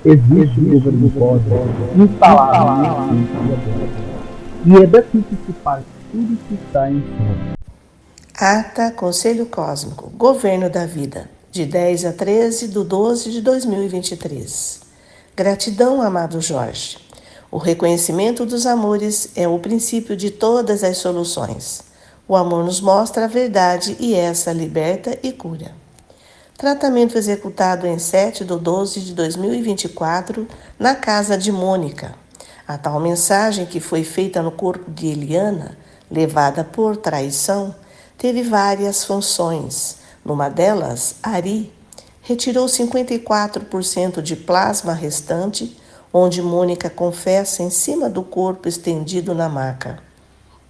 Existe um governo cósmico instalado nesse dia. E é daqui que se parte tudo que está em cima. Ata Conselho Cósmico, Governo da Vida, de 10 a 13 de 12 de 2023. Gratidão, amado Jorge. O reconhecimento dos amores é o princípio de todas as soluções. O amor nos mostra a verdade e essa liberta e cura. Tratamento executado em 7 de 12 de 2024 na casa de Mônica. A tal mensagem que foi feita no corpo de Eliana, levada por traição, teve várias funções. Numa delas, Ari retirou 54% de plasma restante, onde Mônica confessa em cima do corpo estendido na maca.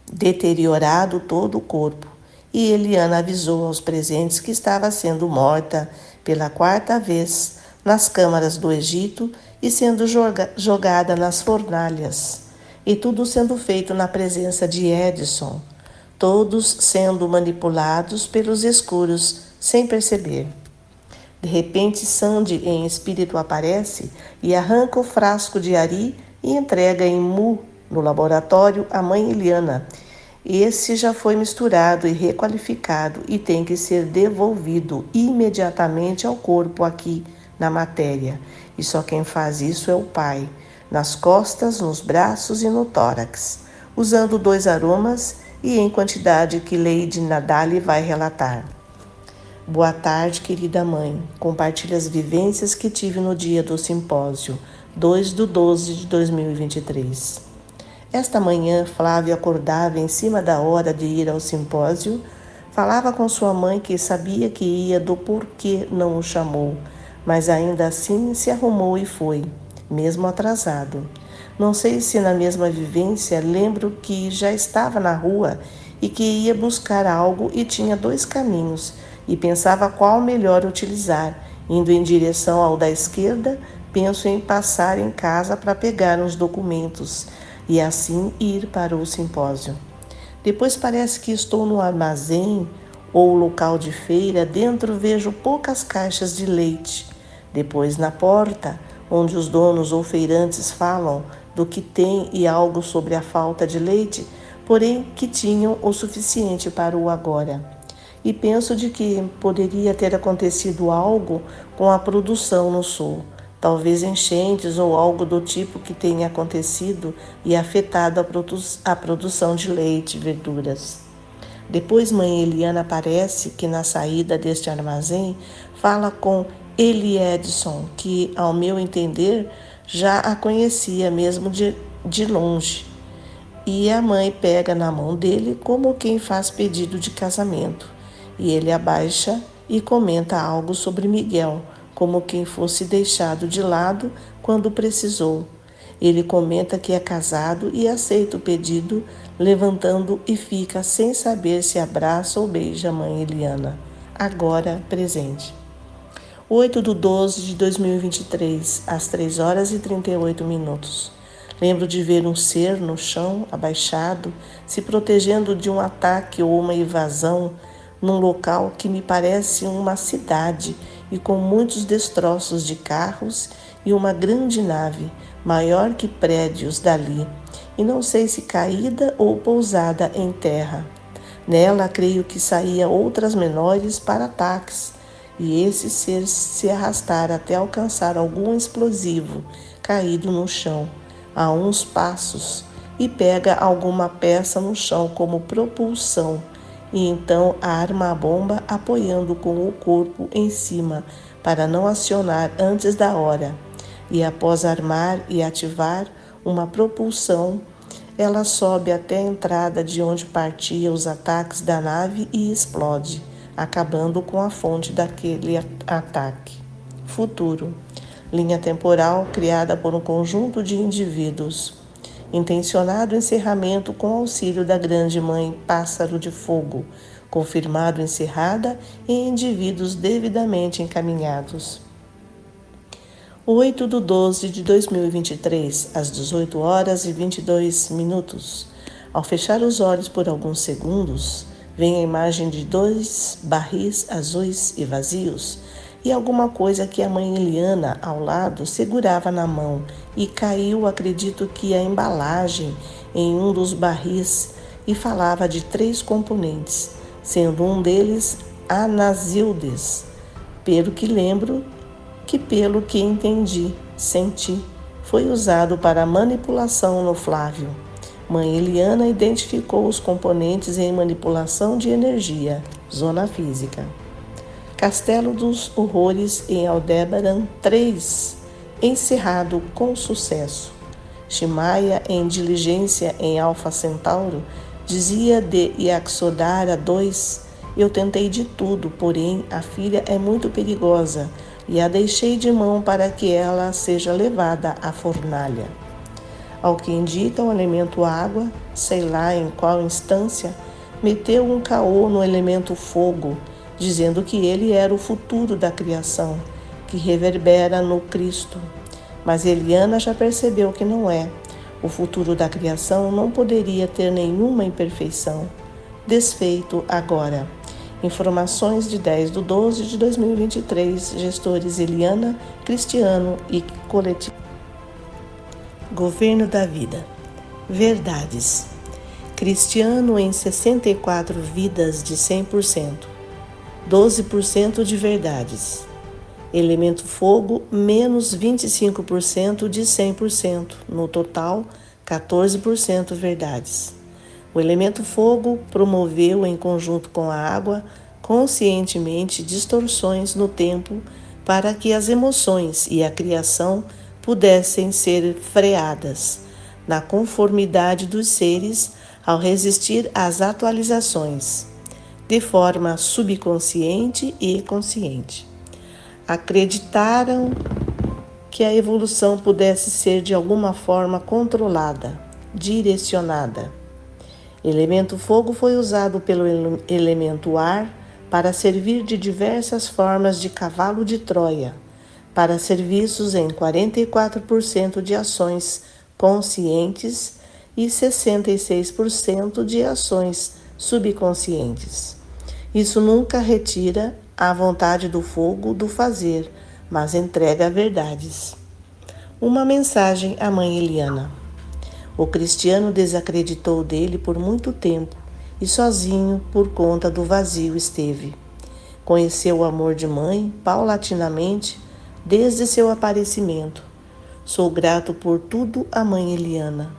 Deteriorado todo o corpo, e Eliana avisou aos presentes que estava sendo morta pela 4ª vez nas câmaras do Egito e sendo jogada nas fornalhas. E tudo sendo feito na presença de Edson, todos sendo manipulados pelos escuros sem perceber. De repente, Sandy em espírito aparece e arranca o frasco de Ari e entrega em Mu, no laboratório, à mãe Eliana. Esse já foi misturado e requalificado e tem que ser devolvido imediatamente ao corpo aqui na matéria. E só quem faz isso é o pai, nas costas, nos braços e no tórax, usando 2 aromas e em quantidade que Lady Nadali vai relatar. Boa tarde, querida mãe. Compartilhe as vivências que tive no dia do simpósio, 2 de 12 de 2023. Esta manhã, Flávio acordava em cima da hora de ir ao simpósio, falava com sua mãe que sabia que ia do porquê não o chamou, mas ainda assim se arrumou e foi, mesmo atrasado. Não sei se na mesma vivência lembro que já estava na rua e que ia buscar algo e tinha 2 caminhos e pensava qual melhor utilizar. Indo em direção ao da esquerda, penso em passar em casa para pegar uns documentos e assim ir para o simpósio. Depois parece que estou no armazém ou local de feira, dentro vejo poucas caixas de leite. Depois na porta, onde os donos ou feirantes falam do que tem e algo sobre a falta de leite, porém que tinham o suficiente para o agora. E penso de que poderia ter acontecido algo com a produção no sul. Talvez enchentes ou algo do tipo que tenha acontecido e afetado a produção de leite e verduras. Depois mãe Eliana aparece que na saída deste armazém fala com Eli Edson, que ao meu entender já a conhecia mesmo de longe. E a mãe pega na mão dele como quem faz pedido de casamento. E ele abaixa e comenta algo sobre Miguel, como quem fosse deixado de lado quando precisou. Ele comenta que é casado e aceita o pedido, levantando e fica sem saber se abraça ou beija a mãe Eliana, agora presente. 8 de 12 de 2023, às 3 horas e 38 minutos. Lembro de ver um ser no chão, abaixado, se protegendo de um ataque ou uma invasão, num local que me parece uma cidade e com muitos destroços de carros e uma grande nave, maior que prédios dali, e não sei se caída ou pousada em terra. Nela creio que saía outras menores para ataques, e esse ser se arrastar até alcançar algum explosivo caído no chão, a uns passos, e pega alguma peça no chão como propulsão, e então arma a bomba apoiando com o corpo em cima para não acionar antes da hora. E após armar e ativar uma propulsão, ela sobe até a entrada de onde partiam os ataques da nave e explode, acabando com a fonte daquele ataque. Futuro. Linha temporal criada por um conjunto de indivíduos. Intencionado encerramento com auxílio da grande mãe Pássaro de Fogo, confirmado encerrada em indivíduos devidamente encaminhados. 8 de 12 de 2023, às 18 horas e 22 minutos. Ao fechar os olhos por alguns segundos, vem a imagem de 2 barris azuis e vazios, e alguma coisa que a mãe Eliana, ao lado, segurava na mão e caiu, acredito que a embalagem, em um dos barris e falava de 3 componentes, sendo um deles Anazildes, pelo que lembro que pelo que entendi, senti, foi usado para manipulação no Flávio. Mãe Eliana identificou os componentes em manipulação de energia, zona física. Castelo dos Horrores em Aldebaran 3, encerrado com sucesso. Shimaia em Diligência em Alfa Centauro dizia de Yaxodara 2, eu tentei de tudo, porém a filha é muito perigosa e a deixei de mão para que ela seja levada à fornalha. Ao que indica o elemento água, sei lá em qual instância, meteu um caô no elemento fogo, dizendo que ele era o futuro da criação, que reverbera no Cristo. Mas Eliana já percebeu que não é. O futuro da criação não poderia ter nenhuma imperfeição. Desfeito agora. Informações de 10/12/2023, gestores Eliana, Cristiano e coletivo. Governo da vida. Verdades. Cristiano em 64 vidas de 100%. 12% de verdades. Elemento fogo, menos 25% de 100%. No total, 14% verdades. O elemento fogo promoveu, em conjunto com a água, conscientemente distorções no tempo para que as emoções e a criação pudessem ser freadas, na conformidade dos seres ao resistir às atualizações, de forma subconsciente e consciente. Acreditaram que a evolução pudesse ser de alguma forma controlada, direcionada. Elemento fogo foi usado pelo elemento ar para servir de diversas formas de cavalo de Troia, para serviços em 44% de ações conscientes e 66% de ações subconscientes. Isso nunca retira a vontade do fogo do fazer, mas entrega verdades. Uma mensagem à mãe Eliana. O cristiano desacreditou dele por muito tempo e sozinho por conta do vazio esteve. Conheceu o amor de mãe paulatinamente desde seu aparecimento. Sou grato por tudo à mãe Eliana.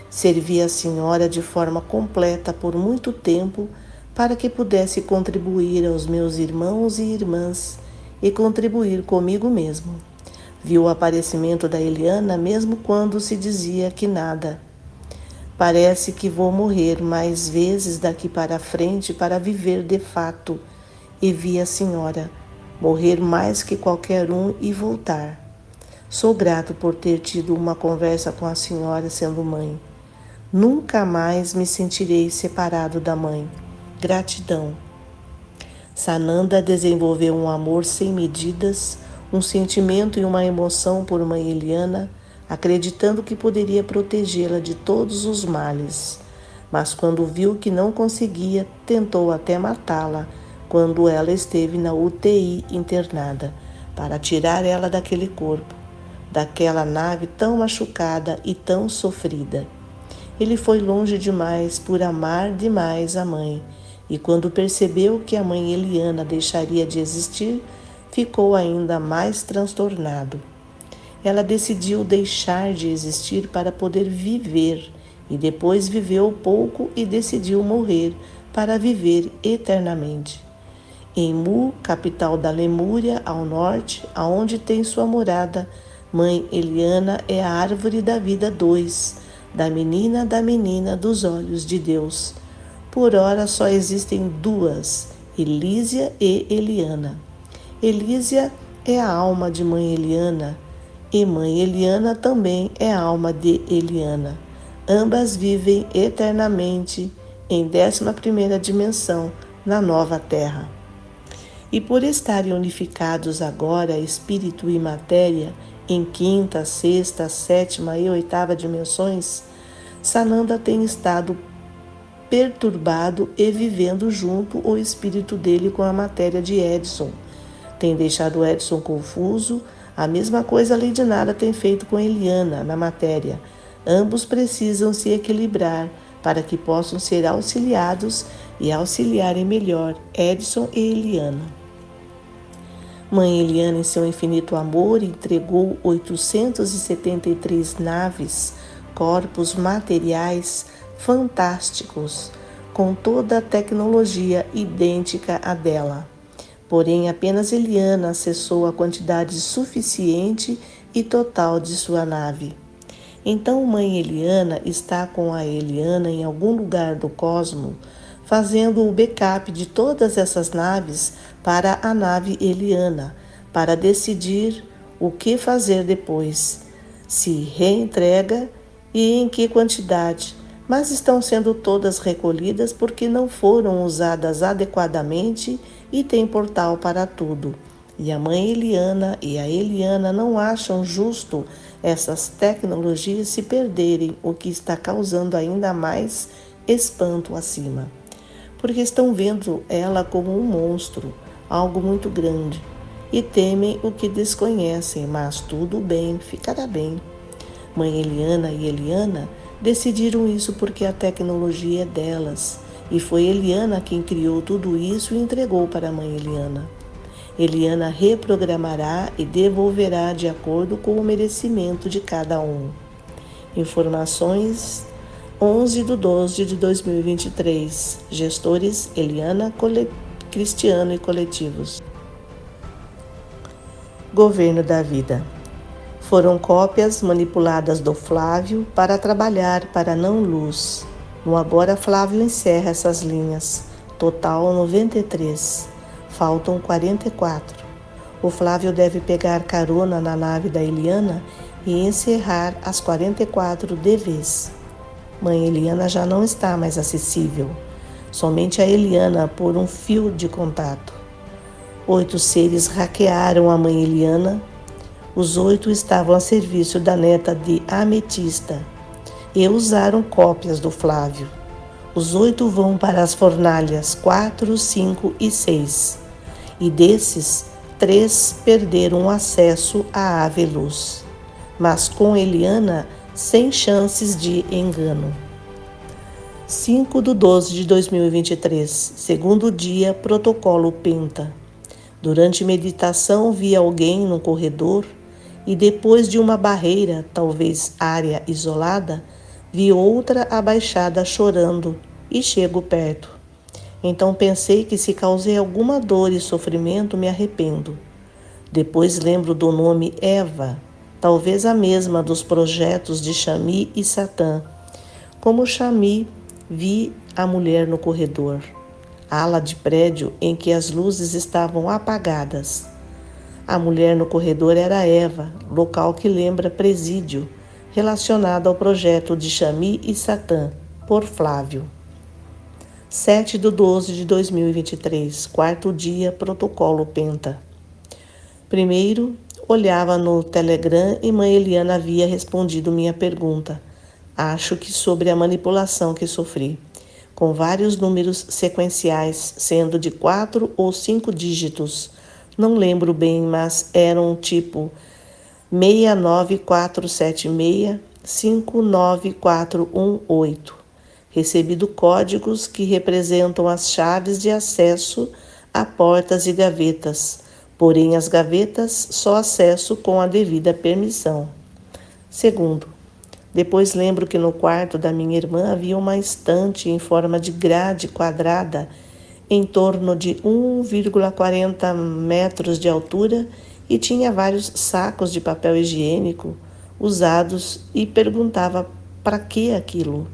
Servi a senhora de forma completa por muito tempo para que pudesse contribuir aos meus irmãos e irmãs e contribuir comigo mesmo. Vi o aparecimento da Eliana mesmo quando se dizia que nada. Parece que vou morrer mais vezes daqui para frente para viver de fato. E vi a senhora morrer mais que qualquer um e voltar. Sou grato por ter tido uma conversa com a senhora sendo mãe. Nunca mais me sentirei separado da mãe. Gratidão. Sananda desenvolveu um amor sem medidas, um sentimento e uma emoção por mãe Eliana, acreditando que poderia protegê-la de todos os males. Mas quando viu que não conseguia, tentou até matá-la quando ela esteve na UTI internada, para tirar ela daquele corpo, daquela nave tão machucada e tão sofrida. Ele foi longe demais por amar demais a mãe, e quando percebeu que a mãe Eliana deixaria de existir, ficou ainda mais transtornado. Ela decidiu deixar de existir para poder viver, e depois viveu pouco e decidiu morrer para viver eternamente. Em Mu, capital da Lemúria, ao norte, aonde tem sua morada, mãe Eliana é a árvore da vida 2, da menina dos olhos de Deus. Por ora só existem 2, Elísia e Eliana. Elísia é a alma de mãe Eliana, e mãe Eliana também é a alma de Eliana. Ambas vivem eternamente em 11ª dimensão, na nova Terra. E por estarem unificados agora espírito e matéria em 5ª, 6ª, 7ª e 8ª dimensões, Sananda tem estado perturbado e vivendo junto o espírito dele com a matéria de Edson, tem deixado Edson confuso. A mesma coisa a Lady Nara tem feito com Eliana na matéria. Ambos precisam se equilibrar para que possam ser auxiliados e auxiliarem melhor Edson e Eliana. Mãe Eliana, em seu infinito amor, entregou 873 naves, corpos materiais fantásticos, com toda a tecnologia idêntica à dela. Porém, apenas Eliana acessou a quantidade suficiente e total de sua nave. Então, Mãe Eliana está com a Eliana em algum lugar do cosmo, fazendo o backup de todas essas naves para a nave Eliana, para decidir o que fazer depois, se reentrega e em que quantidade, mas estão sendo todas recolhidas porque não foram usadas adequadamente e tem portal para tudo. E a Mãe Eliana e a Eliana não acham justo essas tecnologias se perderem, o que está causando ainda mais espanto acima. Porque estão vendo ela como um monstro, algo muito grande, e temem o que desconhecem, mas tudo bem, ficará bem. Mãe Eliana e Eliana decidiram isso porque a tecnologia é delas, e foi Eliana quem criou tudo isso e entregou para a Mãe Eliana. Eliana reprogramará e devolverá de acordo com o merecimento de cada um. Informações 11/12/2023. Gestores Eliana, Cristiano e coletivos. Governo da vida. Foram cópias manipuladas do Flávio para trabalhar para a não-luz. No agora, Flávio encerra essas linhas. Total 93. Faltam 44. O Flávio deve pegar carona na nave da Eliana e encerrar as 44 de vez. Mãe Eliana já não está mais acessível. Somente a Eliana por um fio de contato. 8 seres hackearam a Mãe Eliana. Os 8 estavam a serviço da neta de Ametista e usaram cópias do Flávio. Os 8 vão para as fornalhas 4, 5 e 6. E desses, 3 perderam acesso à ave luz. Mas com Eliana, sem chances de engano. 5/12/2023, segundo dia, protocolo Penta. Durante meditação, vi alguém no corredor e depois de uma barreira, talvez área isolada, vi outra abaixada chorando e chego perto. Então pensei que se causei alguma dor e sofrimento, me arrependo. Depois lembro do nome Eva, talvez a mesma dos projetos de Shami e Satã. Como Shami, vi a mulher no corredor, ala de prédio em que as luzes estavam apagadas. A mulher no corredor era Eva, local que lembra presídio, relacionado ao projeto de Shami e Satã, por Flávio. 7/12/2023, quarto dia, protocolo Penta. Primeiro, olhava no Telegram e Mãe Eliana havia respondido minha pergunta. Acho que sobre a manipulação que sofri, com vários números sequenciais, sendo de 4 ou 5 dígitos. Não lembro bem, mas eram tipo 69476-59418. Recebido códigos que representam as chaves de acesso a portas e gavetas, porém as gavetas só acesso com a devida permissão. Segundo, depois lembro que no quarto da minha irmã havia uma estante em forma de grade quadrada, em torno de 1,40 metros de altura, e tinha vários sacos de papel higiênico usados e perguntava para que aquilo.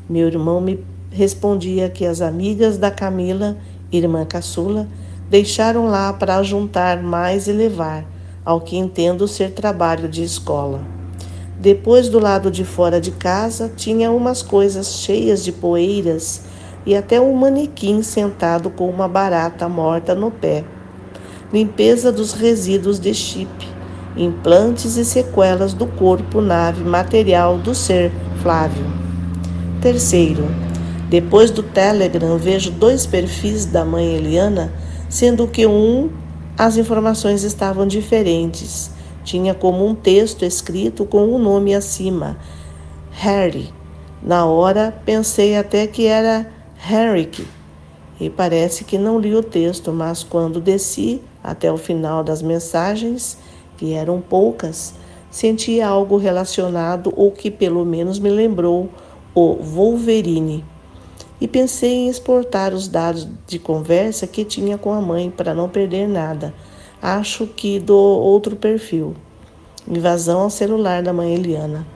Meu irmão me respondia que as amigas da Camila, irmã caçula, deixaram lá para juntar mais e levar, ao que entendo ser trabalho de escola. Depois, do lado de fora de casa, tinha umas coisas cheias de poeiras e até um manequim sentado com uma barata morta no pé. Limpeza dos resíduos de chip, implantes e sequelas do corpo nave material do ser Flávio. Terceiro, depois do Telegram vejo 2 perfis da Mãe Eliana, sendo que um As informações estavam diferentes. Tinha como um texto escrito com um nome acima, Harry. Na hora pensei até que era Henrik, e parece que não li o texto, mas quando desci até o final das mensagens, que eram poucas, senti algo relacionado ou que pelo menos me lembrou o Wolverine. E pensei em exportar os dados de conversa que tinha com a mãe para não perder nada. Acho que do outro perfil. Invasão ao celular da mãe Eliana.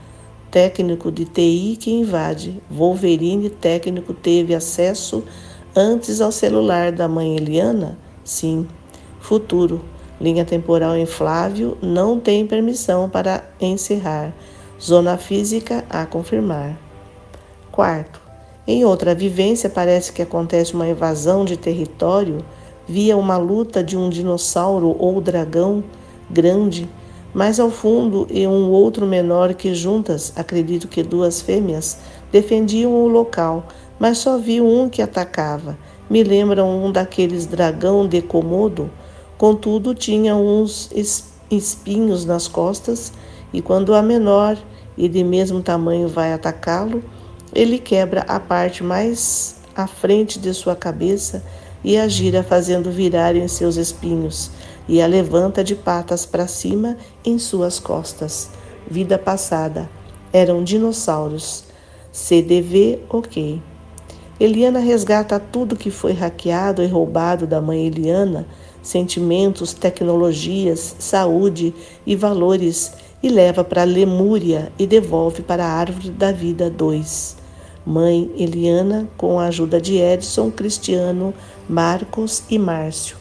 Técnico de TI que invade. Wolverine técnico teve acesso antes ao celular da mãe Eliana? Sim. Futuro. Linha temporal em Flávio não tem permissão para encerrar. Zona física a confirmar. Quarto. Em outra vivência, parece que acontece uma invasão de território via uma luta de um dinossauro ou dragão grande, mais ao fundo e um outro menor que juntas, acredito que duas fêmeas, defendiam o local, mas só vi um que atacava. Me lembra um daqueles dragão de Komodo, contudo tinha uns espinhos nas costas e quando a menor e de mesmo tamanho vai atacá-lo, ele quebra a parte mais à frente de sua cabeça e a gira fazendo virar em seus espinhos e a levanta de patas para cima em suas costas. Vida passada. Eram dinossauros. CDV, ok. Eliana resgata tudo que foi hackeado e roubado da mãe Eliana, sentimentos, tecnologias, saúde e valores, e leva para a Lemúria e devolve para a Árvore da Vida 2. Mãe Eliana, com a ajuda de Edson, Cristiano, Marcos e Márcio.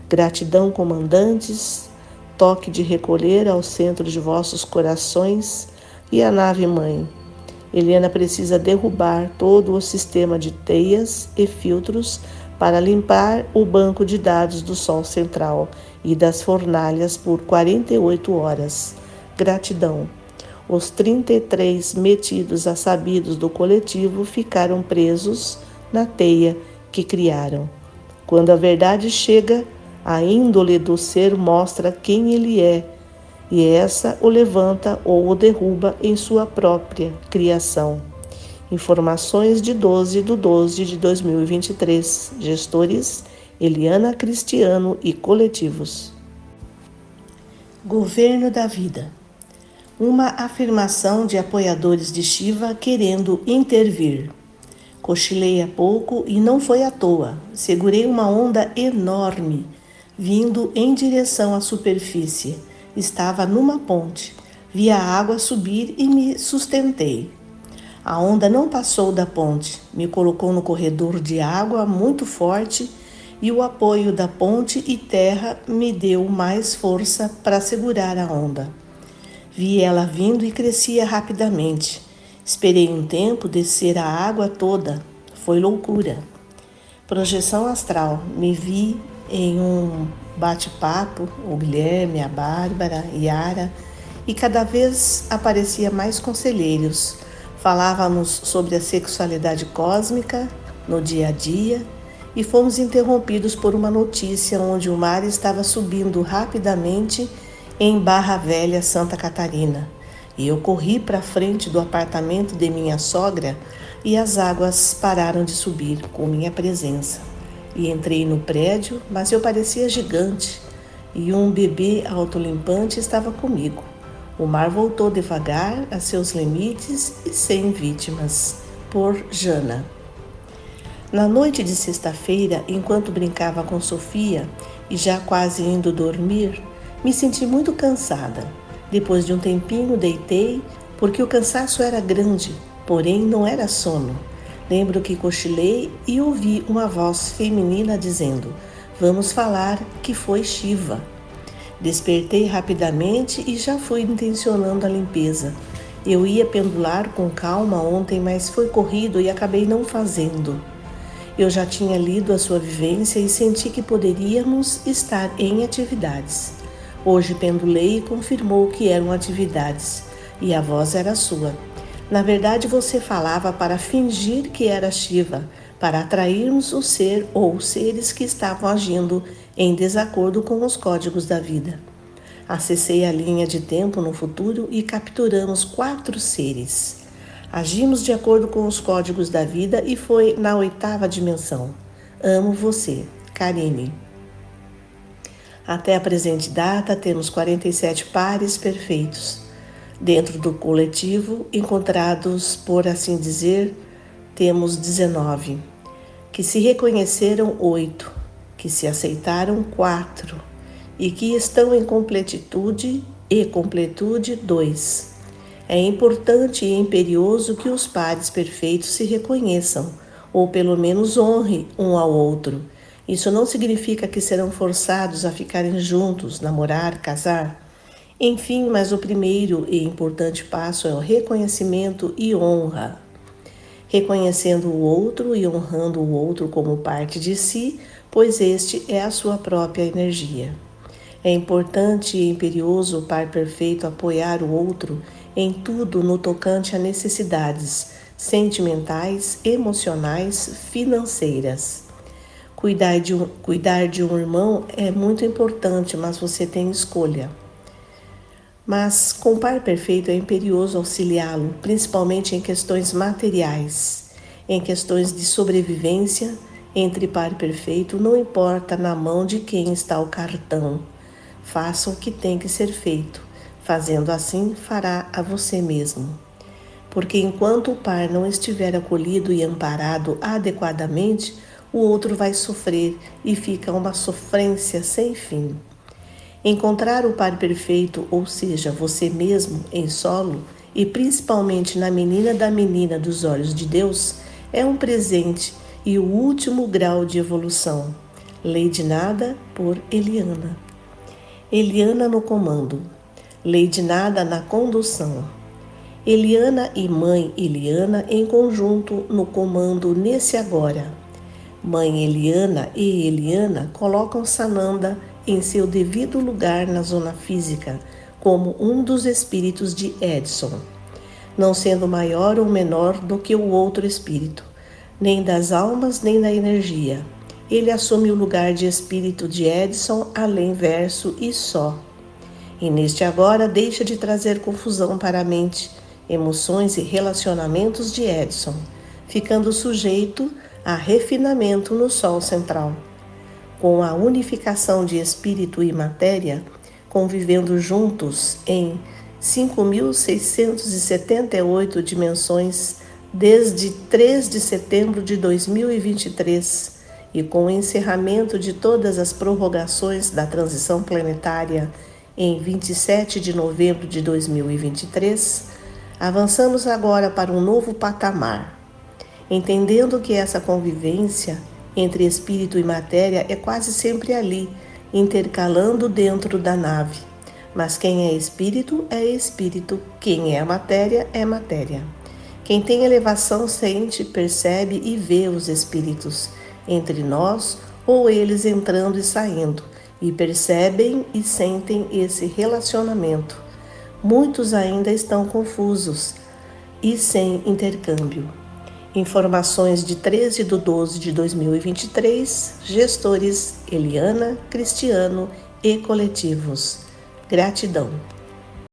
Gratidão, comandantes, toque de recolher ao centro de vossos corações e a nave mãe. Eliana precisa derrubar todo o sistema de teias e filtros para limpar o banco de dados do Sol Central e das fornalhas por 48 horas. Gratidão. Os 33 metidos a sabidos do coletivo ficaram presos na teia que criaram. Quando a verdade chega, a índole do ser mostra quem ele é, e essa o levanta ou o derruba em sua própria criação. Informações de 12/12 de 2023. Gestores Eliana Cristiano e coletivos. Governo da Vida. Uma afirmação de apoiadores de Shiva querendo intervir. Cochilei há pouco e não foi à toa. Segurei uma onda enorme, vindo em direção à superfície. Estava numa ponte. Vi a água subir e me sustentei. A onda não passou da ponte, me colocou no corredor de água muito forte e o apoio da ponte e terra me deu mais força para segurar a onda. Vi ela vindo e crescia rapidamente. Esperei um tempo descer a água toda. Foi loucura. Projeção astral. Me vi em um bate-papo, o Guilherme, a Bárbara, Yara, e cada vez aparecia mais conselheiros. Falávamos sobre a sexualidade cósmica no dia a dia e fomos interrompidos por uma notícia onde o mar estava subindo rapidamente em Barra Velha, Santa Catarina. E eu corri para a frente do apartamento de minha sogra e as águas pararam de subir com minha presença. E entrei no prédio, mas eu parecia gigante e um bebê autolimpante estava comigo. O mar voltou devagar a seus limites e sem vítimas. Por Jana. Na noite de sexta-feira, enquanto brincava com Sofia e já quase indo dormir, me senti muito cansada. Depois de um tempinho deitei, porque o cansaço era grande, porém não era sono. Lembro que cochilei e ouvi uma voz feminina dizendo: "Vamos falar que foi Shiva." Despertei rapidamente e já fui intencionando a limpeza. Eu ia pendular com calma ontem, mas foi corrido e acabei não fazendo. Eu já tinha lido a sua vivência e senti que poderíamos estar em atividades. Hoje pendulei e confirmou que eram atividades, e a voz era sua. Na verdade, você falava para fingir que era Shiva, para atrairmos o ser ou seres que estavam agindo em desacordo com os códigos da vida. Acessei a linha de tempo no futuro e capturamos 4 seres. Agimos de acordo com os códigos da vida e foi na 8ª dimensão. Amo você, Karine. Até a presente data, temos 47 pares perfeitos. Dentro do coletivo, encontrados, por assim dizer, temos 19. Que se reconheceram 8, que se aceitaram 4 e que estão em completitude e completude 2. É importante e imperioso que os pares perfeitos se reconheçam, ou pelo menos honrem um ao outro. Isso não significa que serão forçados a ficarem juntos, namorar, casar. Enfim, mas o primeiro e importante passo é o reconhecimento e honra. Reconhecendo o outro e honrando o outro como parte de si, pois este é a sua própria energia. É importante e imperioso o par perfeito apoiar o outro em tudo no tocante a necessidades sentimentais, emocionais, financeiras. Cuidar de um irmão é muito importante, mas você tem escolha. Mas com o par perfeito é imperioso auxiliá-lo, principalmente em questões materiais, em questões de sobrevivência. Entre par perfeito, não importa na mão de quem está o cartão. Faça o que tem que ser feito. Fazendo assim, fará a você mesmo. Porque enquanto o par não estiver acolhido e amparado adequadamente, o outro vai sofrer e fica uma sofrência sem fim. Encontrar o par perfeito, ou seja, você mesmo em solo, e principalmente na menina da menina dos olhos de Deus, é um presente e o último grau de evolução. Lei de Nada, por Eliana. Eliana no comando. Lei de Nada na condução. Eliana e mãe Eliana em conjunto no comando nesse agora. Mãe Eliana e Eliana colocam Sananda em seu devido lugar na zona física, como um dos espíritos de Edson, não sendo maior ou menor do que o outro espírito, nem das almas nem da energia. Ele assume o lugar de espírito de Edson, além verso e só. E neste agora deixa de trazer confusão para a mente, emoções e relacionamentos de Edson, ficando sujeito a refinamento no Sol central. Com a unificação de espírito e matéria, convivendo juntos em 5.678 dimensões desde 3 de setembro de 2023 e com o encerramento de todas as prorrogações da transição planetária em 27 de novembro de 2023, avançamos agora para um novo patamar, entendendo que essa convivência entre espírito e matéria é quase sempre ali, intercalando dentro da nave. Mas quem é espírito, quem é matéria, é matéria. Quem tem elevação sente, percebe e vê os espíritos entre nós ou eles entrando e saindo, e percebem e sentem esse relacionamento. Muitos ainda estão confusos e sem intercâmbio. Informações de 13/12/2023, gestores Eliana, Cristiano e coletivos. Gratidão.